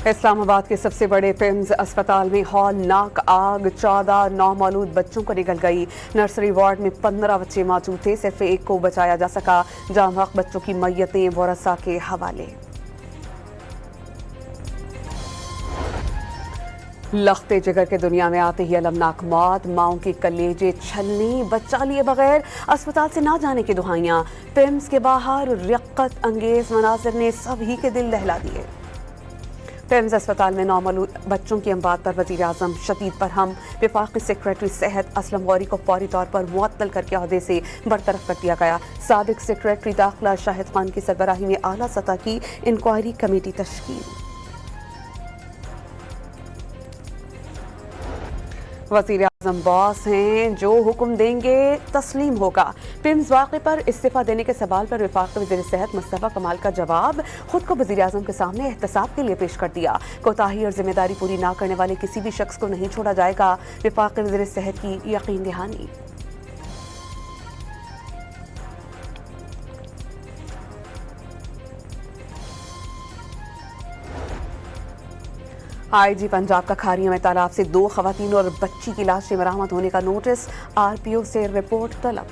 اسلام آباد کے سب سے بڑے پیمز اسپتال میں ہولناک آگ، 14 نومولود بچوں کو نگل گئی۔ نرسری وارڈ میں 15 بچے موجود تھے، صرف ایک کو بچایا جا سکا۔ جام حق بچوں کی میتیں ورثاء کے حوالے۔ لختے جگر کے دنیا میں آتے ہی المناک موت، ماؤں کے کلیجے چھلنی، بچہ لیے بغیر اسپتال سے نہ جانے کی دہائیاں۔ پیمز کے باہر رقت انگیز مناظر نے سبھی کے دل دہلا دیے۔ پیمز اسپتال میں نومولود بچوں کی اموات پر وزیر اعظم شدید برہم۔ وفاقی سیکریٹری صحت اسلم غوری کو فوری طور پر معطل کر کے عہدے سے برطرف کر دیا گیا۔ سابق سیکریٹری داخلہ شاہد خان کی سربراہی میں اعلیٰ سطح کی انکوائری کمیٹی تشکیل۔ وزیر اعظم باس ہیں، جو حکم دیں گے تسلیم ہوگا۔ پیمز واقعے پر استعفیٰ دینے کے سوال پر وفاقی وزیر صحت مصطفیٰ کمال کا جواب، خود کو وزیر اعظم کے سامنے احتساب کے لیے پیش کر دیا۔ کوتاہی اور ذمہ داری پوری نہ کرنے والے کسی بھی شخص کو نہیں چھوڑا جائے گا، وفاقی وزیر صحت کی یقین دہانی۔ آئی جی پنجاب کا کھاریوں میں تالاب سے 2 خواتین اور بچی کی لاشیں برآمد ہونے کا نوٹس، آر پی او سے رپورٹ طلب۔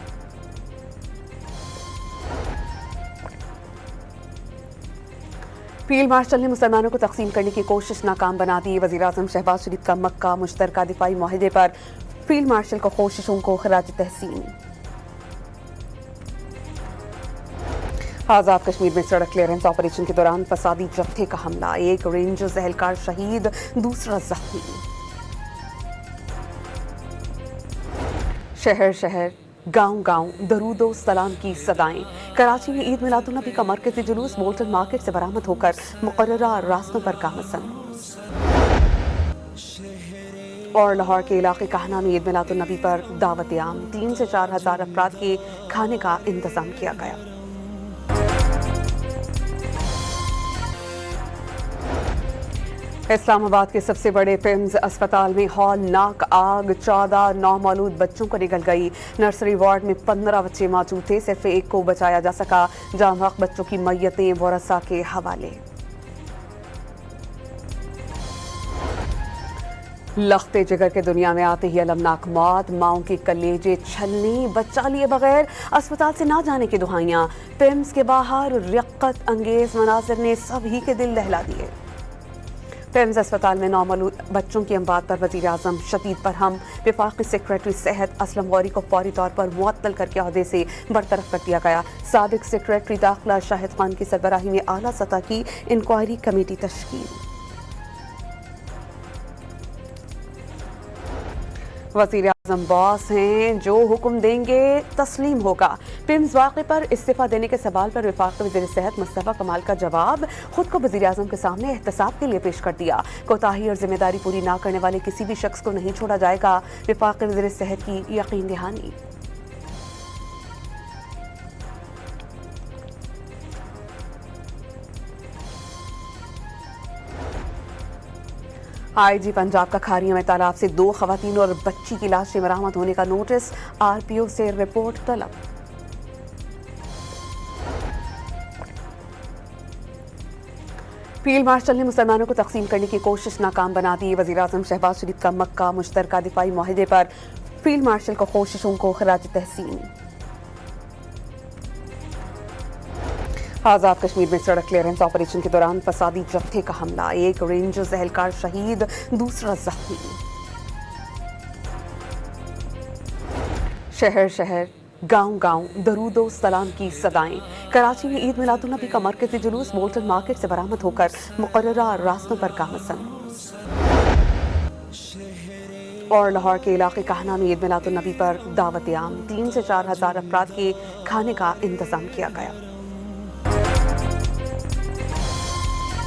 فیلڈ مارشل نے مسلمانوں کو تقسیم کرنے کی کوشش ناکام بنا دی۔ وزیر اعظم شہباز شریف کا مکہ مشترکہ دفاعی معاہدے پر فیلڈ مارشل کو کوششوں کو خراج تحسین۔ آزاد کشمیر میں سڑک کلیئرنس آپریشن کے دوران فسادی جتھے کا حملہ، 1 رینجرز اہلکار شہید، دوسرا زخمی۔ شہر شہر، گاؤں گاؤں درود و سلام کی صدائیں۔ کراچی میں عید میلاد النبی کا مرکزی جلوس بولٹن مارکیٹ سے برآمد ہو کر مقررہ راستوں پر گامزن۔ اور لاہور کے علاقے کہنا میں عید میلاد النبی پر دعوت عام، 3 سے 4 ہزار افراد کے کھانے کا انتظام کیا گیا۔ اسلام آباد کے سب سے بڑے پیمز اسپتال میں ہولناک آگ، 14 نومولود بچوں کو نگل گئی۔ نرسری وارڈ میں 15 بچے موجود تھے، صرف ایک کو بچایا جا سکا۔ جام حق بچوں کی میتیں ورثاء کے حوالے۔ لختے جگر کے دنیا میں آتے ہی المناک موت، ماؤں کے کلیجے چھلنی، بچہ لیے بغیر اسپتال سے نہ جانے کی دہائیاں۔ پیمز کے باہر رقت انگیز مناظر نے سبھی کے دل دہلا دیے۔ پیمز اسپتال میں نومولود بچوں کی اموات پر وزیر اعظم شدید برہم۔ وفاقی سیکریٹری صحت اسلم غوری کو فوری طور پر معطل کر کے عہدے سے برطرف کر دیا گیا۔ سابق سیکریٹری داخلہ شاہد خان کی سربراہی میں اعلیٰ سطح کی انکوائری کمیٹی تشکیل۔ وزیر اعظم باس ہیں، جو حکم دیں گے تسلیم ہوگا۔ پیمز واقعے پر استعفیٰ دینے کے سوال پر وفاقی وزیر صحت مصطفیٰ کمال کا جواب، خود کو وزیر اعظم کے سامنے احتساب کے لیے پیش کر دیا۔ کوتاہی اور ذمہ داری پوری نہ کرنے والے کسی بھی شخص کو نہیں چھوڑا جائے گا، وفاقی وزیر صحت کی یقین دہانی۔ آئی جی پنجاب کا کھاریوں میں تالاب سے 2 خواتین اور بچی کی لاشیں برآمد ہونے کا نوٹس، آر پی او سے رپورٹ طلب۔ فیلڈ مارشل نے مسلمانوں کو تقسیم کرنے کی کوشش ناکام بنا دی۔ وزیر اعظم شہباز شریف کا مکہ مشترکہ دفاعی معاہدے پر فیلڈ مارشل کو کوششوں کو خراج تحسین۔ آزاد کشمیر میں سڑک کلیئرنس آپریشن کے دوران فسادی جتھے کا حملہ، 1 رینجرز اہلکار شہید، دوسرا زخمی۔ شہر شہر، گاؤں گاؤں درود و سلام کی صدائیں۔ کراچی میں عید میلاد النبی کا مرکزی جلوس بولٹن مارکیٹ سے برآمد ہو کر مقررہ راستوں پر گامزن۔ اور لاہور کے علاقے کہنا میں عید میلاد النبی پر دعوت عام، 3 سے 4 ہزار افراد کے کھانے کا انتظام کیا گیا۔